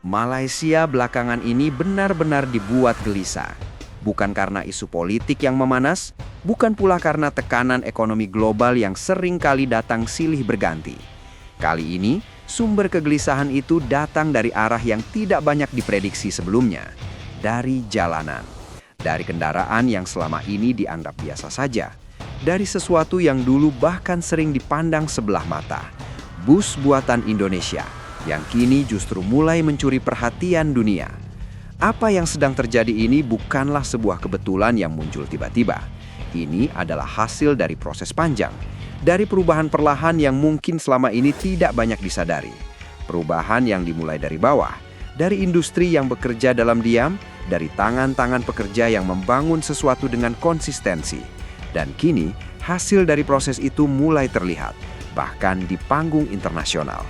Malaysia belakangan ini benar-benar dibuat gelisah. Bukan karena isu politik yang memanas, bukan pula karena tekanan ekonomi global yang sering kali datang silih berganti. Kali ini, sumber kegelisahan itu datang dari arah yang tidak banyak diprediksi sebelumnya, dari jalanan. Dari kendaraan yang selama ini dianggap biasa saja, dari sesuatu yang dulu bahkan sering dipandang sebelah mata, bus buatan Indonesia yang kini justru mulai mencuri perhatian dunia. Apa yang sedang terjadi ini bukanlah sebuah kebetulan yang muncul tiba-tiba. Ini adalah hasil dari proses panjang, dari perubahan perlahan yang mungkin selama ini tidak banyak disadari. Perubahan yang dimulai dari bawah, dari industri yang bekerja dalam diam, dari tangan-tangan pekerja yang membangun sesuatu dengan konsistensi. Dan kini, hasil dari proses itu mulai terlihat, bahkan di panggung internasional.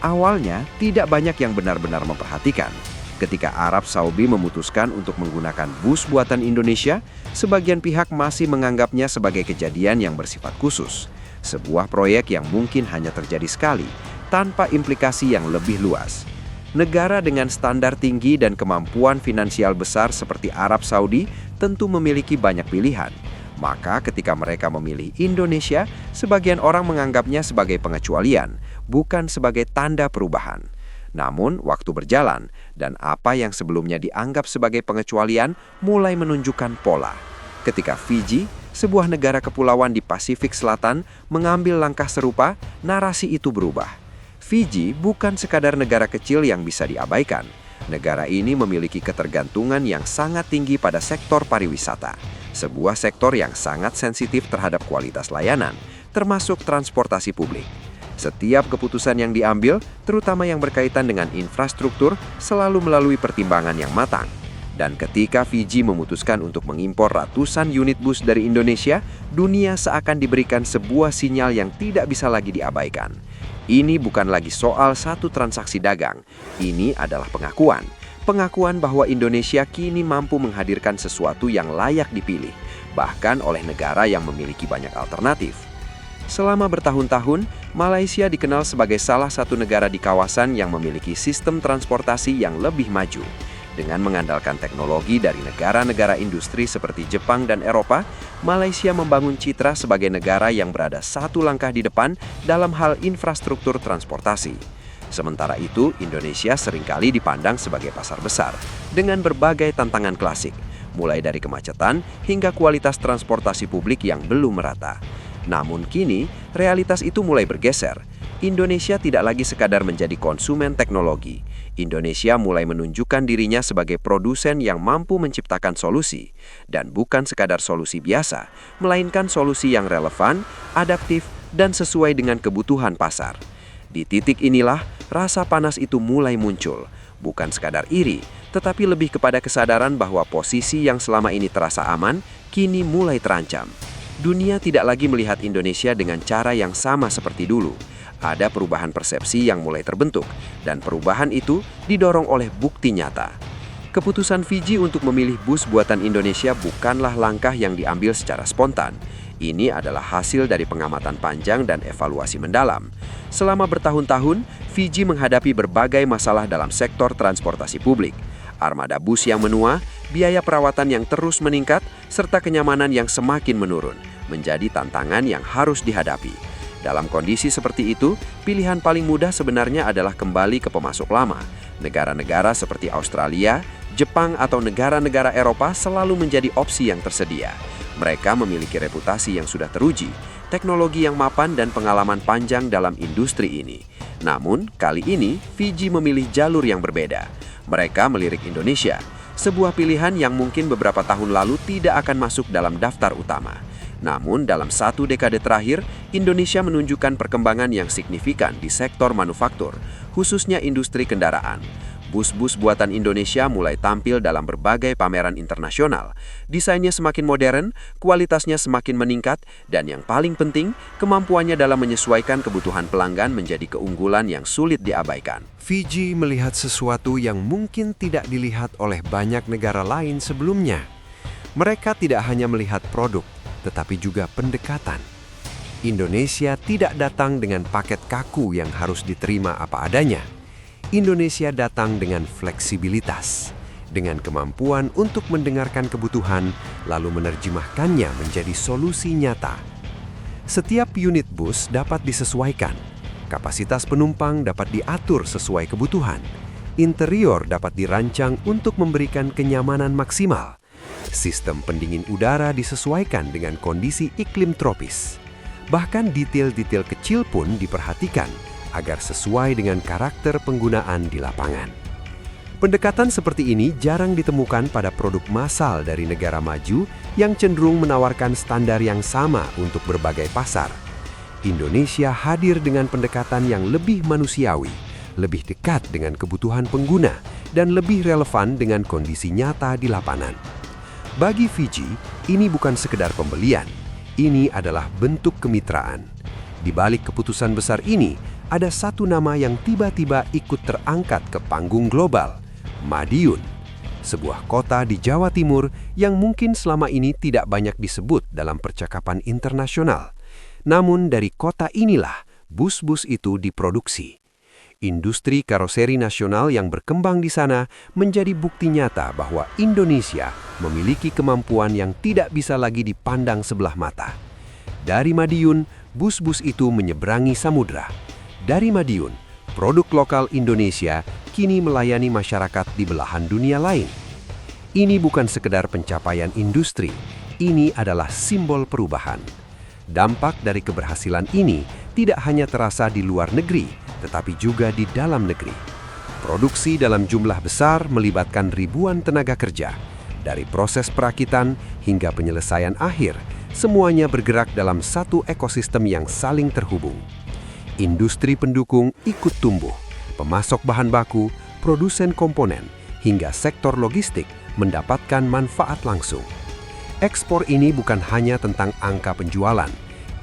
Awalnya, tidak banyak yang benar-benar memperhatikan. Ketika Arab Saudi memutuskan untuk menggunakan bus buatan Indonesia, sebagian pihak masih menganggapnya sebagai kejadian yang bersifat khusus. Sebuah proyek yang mungkin hanya terjadi sekali, tanpa implikasi yang lebih luas. Negara dengan standar tinggi dan kemampuan finansial besar seperti Arab Saudi tentu memiliki banyak pilihan. Maka ketika mereka memilih Indonesia, sebagian orang menganggapnya sebagai pengecualian, bukan sebagai tanda perubahan. Namun, waktu berjalan, dan apa yang sebelumnya dianggap sebagai pengecualian mulai menunjukkan pola. Ketika Fiji, sebuah negara kepulauan di Pasifik Selatan, mengambil langkah serupa, narasi itu berubah. Fiji bukan sekadar negara kecil yang bisa diabaikan. Negara ini memiliki ketergantungan yang sangat tinggi pada sektor pariwisata, sebuah sektor yang sangat sensitif terhadap kualitas layanan, termasuk transportasi publik. Setiap keputusan yang diambil, terutama yang berkaitan dengan infrastruktur, selalu melalui pertimbangan yang matang. Dan ketika Fiji memutuskan untuk mengimpor ratusan unit bus dari Indonesia, dunia seakan diberikan sebuah sinyal yang tidak bisa lagi diabaikan. Ini bukan lagi soal satu transaksi dagang, ini adalah pengakuan. Pengakuan bahwa Indonesia kini mampu menghadirkan sesuatu yang layak dipilih, bahkan oleh negara yang memiliki banyak alternatif. Selama bertahun-tahun, Malaysia dikenal sebagai salah satu negara di kawasan yang memiliki sistem transportasi yang lebih maju. Dengan mengandalkan teknologi dari negara-negara industri seperti Jepang dan Eropa, Malaysia membangun citra sebagai negara yang berada satu langkah di depan dalam hal infrastruktur transportasi. Sementara itu, Indonesia seringkali dipandang sebagai pasar besar, dengan berbagai tantangan klasik, mulai dari kemacetan hingga kualitas transportasi publik yang belum merata. Namun kini, realitas itu mulai bergeser. Indonesia tidak lagi sekadar menjadi konsumen teknologi. Indonesia mulai menunjukkan dirinya sebagai produsen yang mampu menciptakan solusi. Dan bukan sekadar solusi biasa, melainkan solusi yang relevan, adaptif, dan sesuai dengan kebutuhan pasar. Di titik inilah, rasa panas itu mulai muncul. Bukan sekadar iri, tetapi lebih kepada kesadaran bahwa posisi yang selama ini terasa aman, kini mulai terancam. Dunia tidak lagi melihat Indonesia dengan cara yang sama seperti dulu. Ada perubahan persepsi yang mulai terbentuk, dan perubahan itu didorong oleh bukti nyata. Keputusan Fiji untuk memilih bus buatan Indonesia bukanlah langkah yang diambil secara spontan. Ini adalah hasil dari pengamatan panjang dan evaluasi mendalam. Selama bertahun-tahun, Fiji menghadapi berbagai masalah dalam sektor transportasi publik. Armada bus yang menua, biaya perawatan yang terus meningkat, serta kenyamanan yang semakin menurun, menjadi tantangan yang harus dihadapi. Dalam kondisi seperti itu, pilihan paling mudah sebenarnya adalah kembali ke pemasok lama. Negara-negara seperti Australia, Jepang, atau negara-negara Eropa selalu menjadi opsi yang tersedia. Mereka memiliki reputasi yang sudah teruji, teknologi yang mapan, dan pengalaman panjang dalam industri ini. Namun, kali ini Fiji memilih jalur yang berbeda. Mereka melirik Indonesia, sebuah pilihan yang mungkin beberapa tahun lalu tidak akan masuk dalam daftar utama. Namun, dalam satu dekade terakhir, Indonesia menunjukkan perkembangan yang signifikan di sektor manufaktur, khususnya industri kendaraan. Bus-bus buatan Indonesia mulai tampil dalam berbagai pameran internasional. Desainnya semakin modern, kualitasnya semakin meningkat, dan yang paling penting, kemampuannya dalam menyesuaikan kebutuhan pelanggan menjadi keunggulan yang sulit diabaikan. Fiji melihat sesuatu yang mungkin tidak dilihat oleh banyak negara lain sebelumnya. Mereka tidak hanya melihat produk, tetapi juga pendekatan. Indonesia tidak datang dengan paket kaku yang harus diterima apa adanya. Indonesia datang dengan fleksibilitas, dengan kemampuan untuk mendengarkan kebutuhan lalu menerjemahkannya menjadi solusi nyata. Setiap unit bus dapat disesuaikan, kapasitas penumpang dapat diatur sesuai kebutuhan, interior dapat dirancang untuk memberikan kenyamanan maksimal, sistem pendingin udara disesuaikan dengan kondisi iklim tropis. Bahkan detail-detail kecil pun diperhatikan agar sesuai dengan karakter penggunaan di lapangan. Pendekatan seperti ini jarang ditemukan pada produk massal dari negara maju yang cenderung menawarkan standar yang sama untuk berbagai pasar. Indonesia hadir dengan pendekatan yang lebih manusiawi, lebih dekat dengan kebutuhan pengguna, dan lebih relevan dengan kondisi nyata di lapangan. Bagi Fiji, ini bukan sekedar pembelian, ini adalah bentuk kemitraan. Di balik keputusan besar ini, ada satu nama yang tiba-tiba ikut terangkat ke panggung global, Madiun. Sebuah kota di Jawa Timur yang mungkin selama ini tidak banyak disebut dalam percakapan internasional. Namun dari kota inilah bus-bus itu diproduksi. Industri karoseri nasional yang berkembang di sana menjadi bukti nyata bahwa Indonesia memiliki kemampuan yang tidak bisa lagi dipandang sebelah mata. Dari Madiun, bus-bus itu menyeberangi samudra. Dari Madiun, produk lokal Indonesia kini melayani masyarakat di belahan dunia lain. Ini bukan sekedar pencapaian industri, ini adalah simbol perubahan. Dampak dari keberhasilan ini tidak hanya terasa di luar negeri, tetapi juga di dalam negeri. Produksi dalam jumlah besar melibatkan ribuan tenaga kerja. Dari proses perakitan hingga penyelesaian akhir, semuanya bergerak dalam satu ekosistem yang saling terhubung. Industri pendukung ikut tumbuh, pemasok bahan baku, produsen komponen, hingga sektor logistik mendapatkan manfaat langsung. Ekspor ini bukan hanya tentang angka penjualan,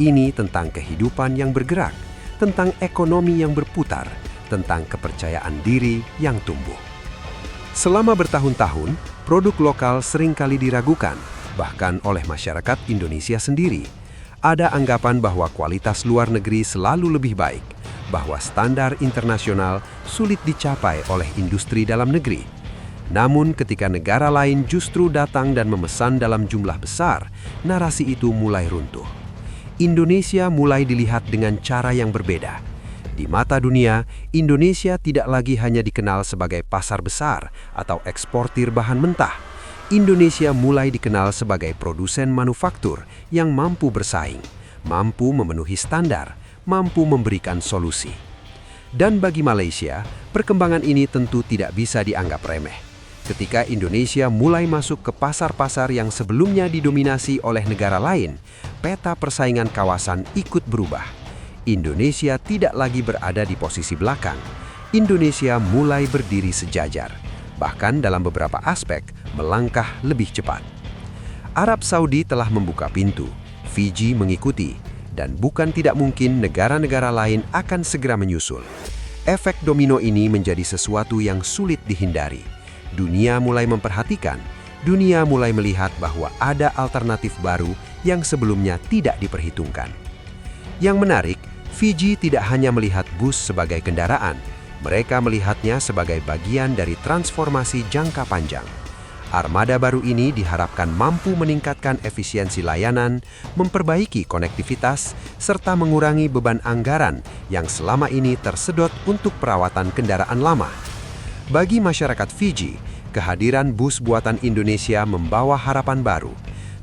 ini tentang kehidupan yang bergerak, tentang ekonomi yang berputar, tentang kepercayaan diri yang tumbuh. Selama bertahun-tahun, produk lokal seringkali diragukan, bahkan oleh masyarakat Indonesia sendiri. Ada anggapan bahwa kualitas luar negeri selalu lebih baik, bahwa standar internasional sulit dicapai oleh industri dalam negeri. Namun ketika negara lain justru datang dan memesan dalam jumlah besar, narasi itu mulai runtuh. Indonesia mulai dilihat dengan cara yang berbeda. Di mata dunia, Indonesia tidak lagi hanya dikenal sebagai pasar besar atau eksportir bahan mentah. Indonesia mulai dikenal sebagai produsen manufaktur yang mampu bersaing, mampu memenuhi standar, mampu memberikan solusi. Dan bagi Malaysia, perkembangan ini tentu tidak bisa dianggap remeh. Ketika Indonesia mulai masuk ke pasar-pasar yang sebelumnya didominasi oleh negara lain, peta persaingan kawasan ikut berubah. Indonesia tidak lagi berada di posisi belakang. Indonesia mulai berdiri sejajar, bahkan dalam beberapa aspek melangkah lebih cepat. Arab Saudi telah membuka pintu, Fiji mengikuti, dan bukan tidak mungkin negara-negara lain akan segera menyusul. Efek domino ini menjadi sesuatu yang sulit dihindari. Dunia mulai memperhatikan, dunia mulai melihat bahwa ada alternatif baru yang sebelumnya tidak diperhitungkan. Yang menarik, Fiji tidak hanya melihat bus sebagai kendaraan, mereka melihatnya sebagai bagian dari transformasi jangka panjang. Armada baru ini diharapkan mampu meningkatkan efisiensi layanan, memperbaiki konektivitas, serta mengurangi beban anggaran yang selama ini tersedot untuk perawatan kendaraan lama. Bagi masyarakat Fiji, kehadiran bus buatan Indonesia membawa harapan baru.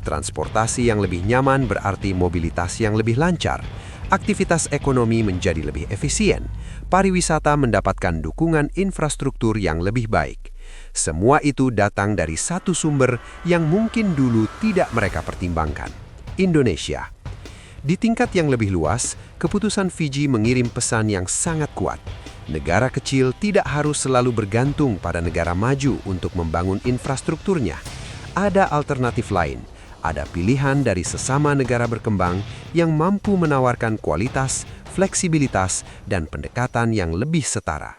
Transportasi yang lebih nyaman berarti mobilitas yang lebih lancar, aktivitas ekonomi menjadi lebih efisien, pariwisata mendapatkan dukungan infrastruktur yang lebih baik. Semua itu datang dari satu sumber yang mungkin dulu tidak mereka pertimbangkan, Indonesia. Di tingkat yang lebih luas, keputusan Fiji mengirim pesan yang sangat kuat. Negara kecil tidak harus selalu bergantung pada negara maju untuk membangun infrastrukturnya. Ada alternatif lain, ada pilihan dari sesama negara berkembang yang mampu menawarkan kualitas, fleksibilitas, dan pendekatan yang lebih setara.